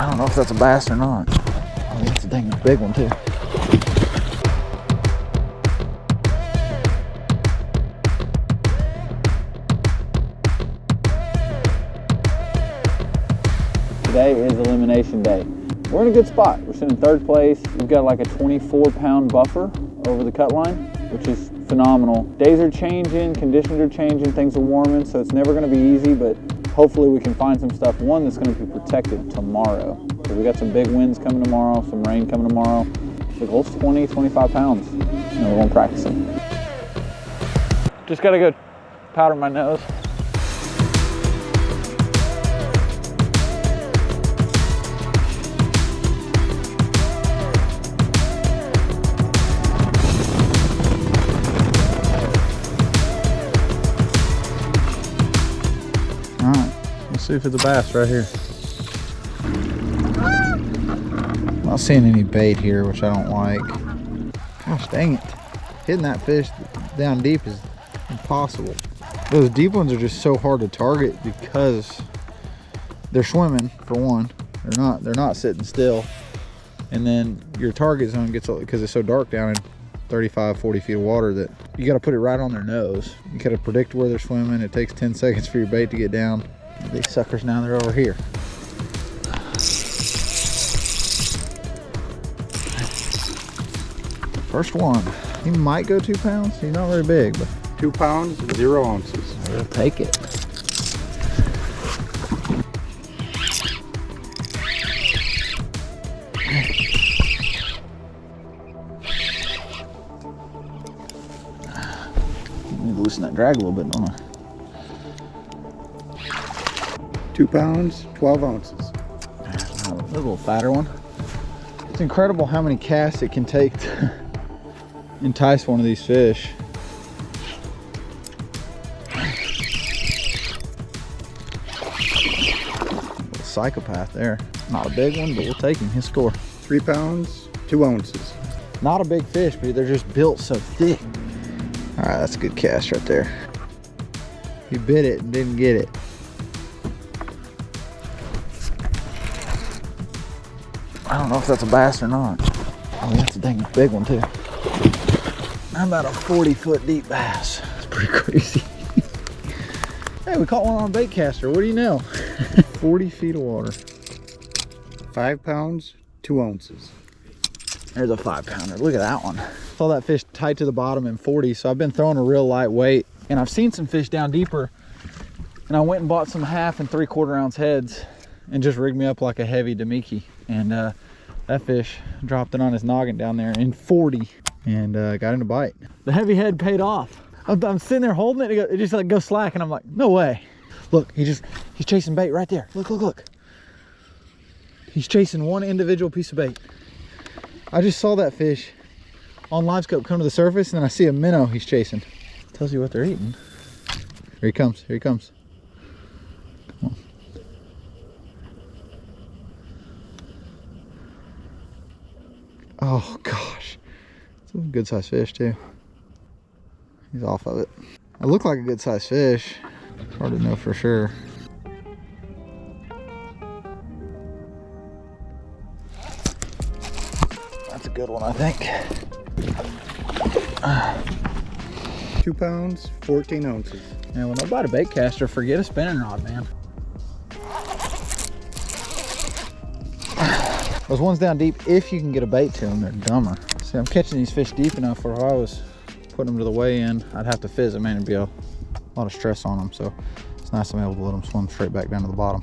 I don't know if that's a bass or not. Oh, that's a dang big one too. Today is elimination day. We're in a good spot. We're sitting in third place. We've got like a 24-pound buffer over the cut line, which is phenomenal. Days are changing, conditions are changing, things are warming, so it's never gonna be easy, but hopefully we can find some stuff, one that's gonna be protected tomorrow. So we got some big winds coming tomorrow, some rain coming tomorrow. The goal's 20, 25 pounds, and we're gonna practice it. Just gotta go powder my nose. All right, let's see if it's a bass right here. I'm not seeing any bait here, which I don't like. Gosh dang it. Hitting that fish down deep is impossible. Those deep ones are just so hard to target because they're swimming, for one. They're not sitting still. And then your target zone gets, because it's so dark down in 35, 40 feet of water, that you got to put it right on their nose. You got to predict where they're swimming. It takes 10 seconds for your bait to get down. These suckers now, they're over here. First one. He might go 2 pounds. He's not very big, but 2 pounds, 0 ounces. We'll take it. Need to loosen that drag a little bit, don't I? 2 pounds, 12 ounces. A little fatter one. It's incredible how many casts it can take to entice one of these fish. Little psychopath there. Not a big one, but we'll take him. His score. 3 pounds, 2 ounces. Not a big fish, but they're just built so thick. All right, that's a good cast right there. He bit it and didn't get it. I don't know if that's a bass or not. Oh, that's a dang big one too. How about a 40-foot deep bass? That's pretty crazy. Hey, we caught one on a bait caster. What do you know? 40 feet of water. 5 pounds, 2 ounces. There's a 5-pounder. Look at that one. Saw that fish tight to the bottom in 40, so I've been throwing a real light weight. And I've seen some fish down deeper, and I went and bought some 1/2 and 3/4 ounce heads and just rigged me up like a heavy Damiki. And that fish dropped it on his noggin down there in 40 and got in a bite. The heavy head paid off. I'm sitting there holding it, it just like goes slack, and I'm like, no way. Look, he's chasing bait right there. Look, look, look. He's chasing one individual piece of bait. I just saw that fish on live scope come to the surface, and then I see a minnow he's chasing. Tells you what they're eating. Here he comes, here he comes. Come on. Oh gosh, it's a good sized fish too. He's off of it. It looked like a good sized fish. Hard to know for sure. That's a good one, I think. 2 pounds, 14 ounces. Yeah, when I bought a bait caster, forget a spinning rod, man. Those ones down deep, if you can get a bait to them, they're dumber. See, I'm catching these fish deep enough where if I was putting them to the weigh-in, I'd have to fizz them, and it'd be a lot of stress on them. So it's nice I'm able to let them swim straight back down to the bottom.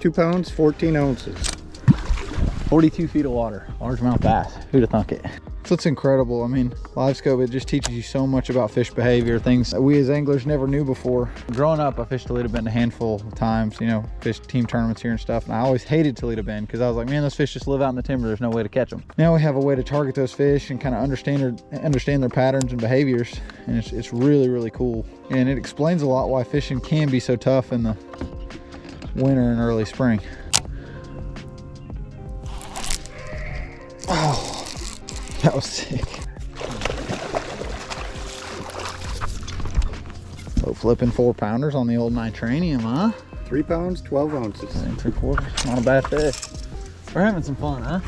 2 pounds, 14 ounces. 42 feet of water, largemouth bass. Who'd have thunk it? So it's incredible. I mean, live scope, it just teaches you so much about fish behavior, things that we as anglers never knew before. Growing up, I fished Toledo Bend a handful of times, you know, fished team tournaments here and stuff. And I always hated Toledo Bend because I was like, man, those fish just live out in the timber. There's no way to catch them. Now we have a way to target those fish and kind of understand their patterns and behaviors. And it's really, really cool. And it explains a lot why fishing can be so tough in the winter and early spring. Oh. That was sick. So flipping 4-pounders on the old nitranium, huh? 3 pounds, 12 ounces. 3 3/4. Not a bad fish. We're having some fun, huh?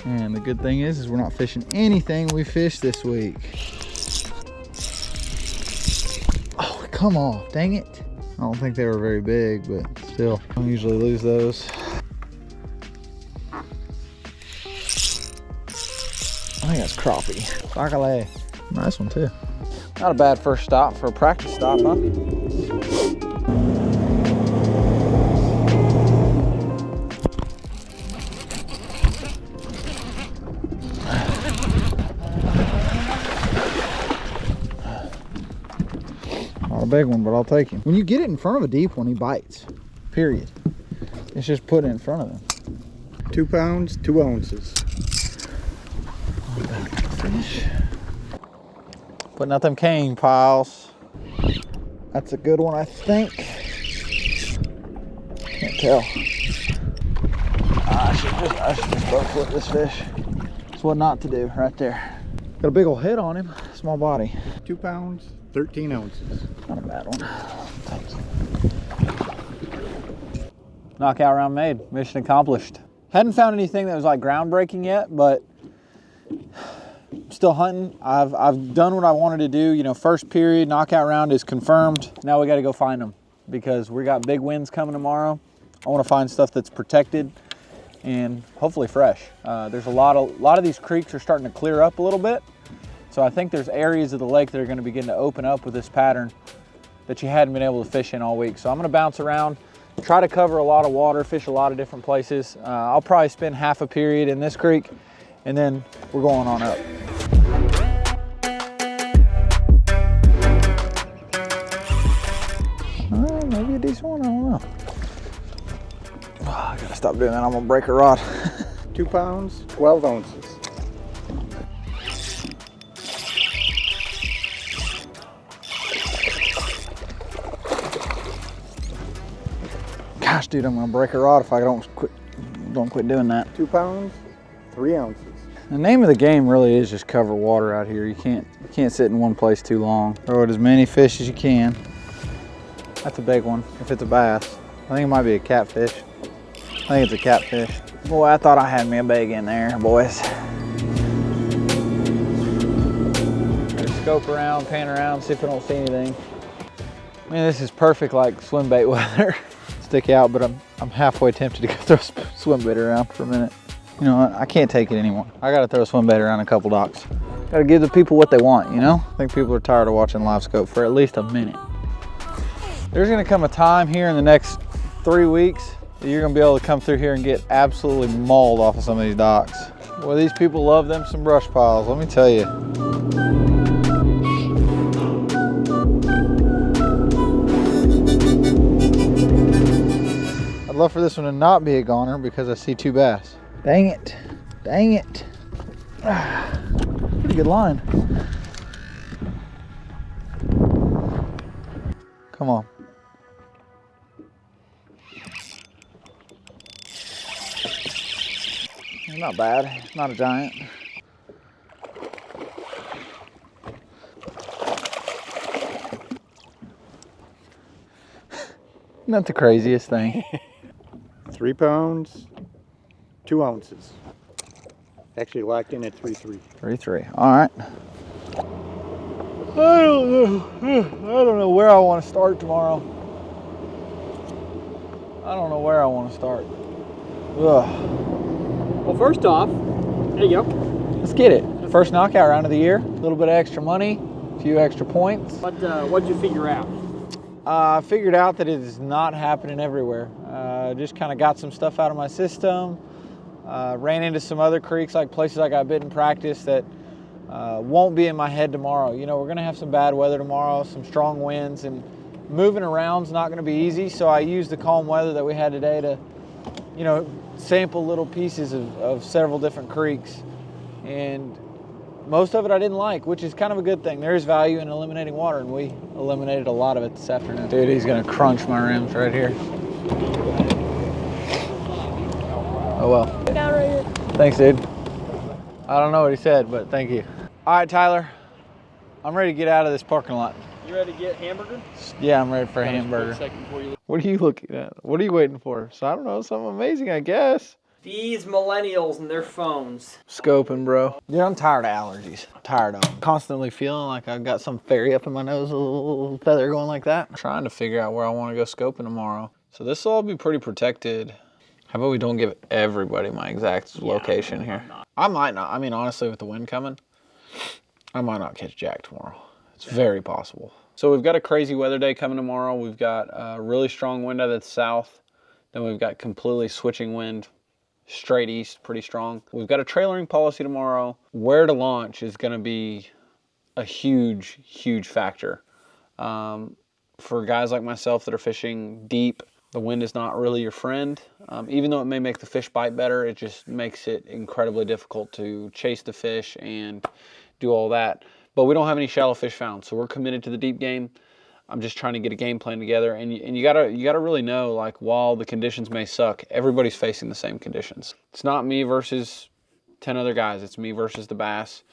And the good thing is we're not fishing anything we fished this week. Oh, come off, dang it. I don't think they were very big, but still, I don't usually lose those. I think that's crappie. Bacalhau. Nice one too. Not a bad first stop for a practice stop, huh? Not a big one, but I'll take him. When you get it in front of a deep one, he bites, period. It's just put it in front of him. 2 pounds, 2 ounces. Fish. Putting out them cane piles. That's a good one, I think. Can't tell. I should just bow flip this fish. That's what not to do right there. Got a big old head on him, small body. 2 pounds, 13 ounces. Not a bad one. Thank you. Knockout round made, mission accomplished. Hadn't found anything that was like groundbreaking yet, but still hunting. I've done what I wanted to do. You know, first period knockout round is confirmed. Now we got to go find them because we got big winds coming tomorrow. I want to find stuff that's protected and hopefully fresh. There's a lot of these creeks are starting to clear up a little bit. So I think there's areas of the lake that are going to begin to open up with this pattern that you hadn't been able to fish in all week. So I'm going to bounce around, try to cover a lot of water, fish a lot of different places. I'll probably spend half a period in this creek and then we're going on up. Maybe a decent one, I don't know. Oh, I gotta stop doing that, I'm gonna break a rod. 2 pounds, 12 ounces. Gosh, dude, I'm gonna break a rod if I don't quit doing that. 2 pounds, 3 ounces. The name of the game really is just cover water out here. You can't sit in one place too long. Throw out as many fish as you can. That's a big one, if it's a bass. I think it might be a catfish. I think it's a catfish. Boy, I thought I had me a big in there, boys. Just scope around, pan around, see if I don't see anything. I mean, this is perfect like swim bait weather. Stick out, but I'm halfway tempted to go throw a swim bait around for a minute. You know what, I can't take it anymore. I gotta throw a swim bait around a couple docks. Gotta give the people what they want, you know? I think people are tired of watching live scope for at least a minute. There's gonna come a time here in the next 3 weeks that you're gonna be able to come through here and get absolutely mauled off of some of these docks. Boy, these people love them some brush piles, let me tell you. I'd love for this one to not be a goner because I see 2 bass. Dang it, dang it. Pretty good line. Come on. Not bad, not a giant. Not the craziest thing. 3 pounds, 2 ounces. Actually locked in at 3.3. 3.3, all right. I don't know where I want to start tomorrow. I don't know where I want to start. Ugh. Well, first off, there you go. Let's get it. First knockout round of the year. A little bit of extra money, a few extra points. What'd you figure out? I figured out that it is not happening everywhere. Just kind of got some stuff out of my system. Ran into some other creeks, like places I got bit in practice that won't be in my head tomorrow. You know, we're gonna have some bad weather tomorrow, some strong winds, and moving around's not gonna be easy. So I used the calm weather that we had today to, you know, sample little pieces of several different creeks. And most of it I didn't like, which is kind of a good thing. There is value in eliminating water, and we eliminated a lot of it this afternoon. Dude, he's gonna crunch my rims right here. Oh well. Down right here. Thanks, dude. I don't know what he said, but thank you. All right, Tyler, I'm ready to get out of this parking lot. You ready to get hamburger? Yeah, I'm ready for a Got a hamburger. split second before you leave. What are you looking at? What are you waiting for? So I don't know, something amazing, I guess. These millennials and their phones. Scoping, bro. Dude, I'm tired of allergies. I'm tired of them. Constantly feeling like I've got some fairy up in my nose, a little feather going like that. I'm trying to figure out where I want to go scoping tomorrow. So this will all be pretty protected. How about we don't give everybody my exact location here? I might not. I mean, honestly, with the wind coming, I might not catch jack tomorrow. It's very possible. So we've got a crazy weather day coming tomorrow. We've got a really strong wind out of the south. Then we've got completely switching wind, straight east, pretty strong. We've got a trailering policy tomorrow. Where to launch is going to be a huge, huge factor. For guys like myself that are fishing deep, the wind is not really your friend. Even though it may make the fish bite better, it just makes it incredibly difficult to chase the fish and do all that. But we don't have any shallow fish found, so we're committed to the deep game. I'm just trying to get a game plan together, and you gotta really know, like, while the conditions may suck, everybody's facing the same conditions. It's not me versus 10 other guys. It's me versus the bass,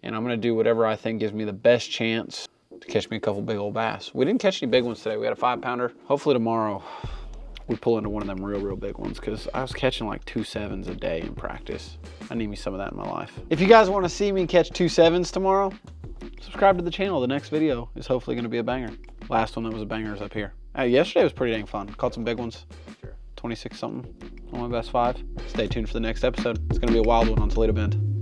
and I'm gonna do whatever I think gives me the best chance to catch me a couple big old bass. We didn't catch any big ones today. We had a 5-pounder. Hopefully tomorrow we pull into one of them real big ones, because I was catching like 2 7s a day in practice. I need me some of that in my life. If you guys want to see me catch 2 7s tomorrow, subscribe to the channel. The next video is hopefully going to be a banger. Last one that was a banger is up here. Yesterday was pretty dang fun. Caught some big ones. 26 something on my best 5. Stay tuned for the next episode. It's going to be a wild one on Toledo Bend.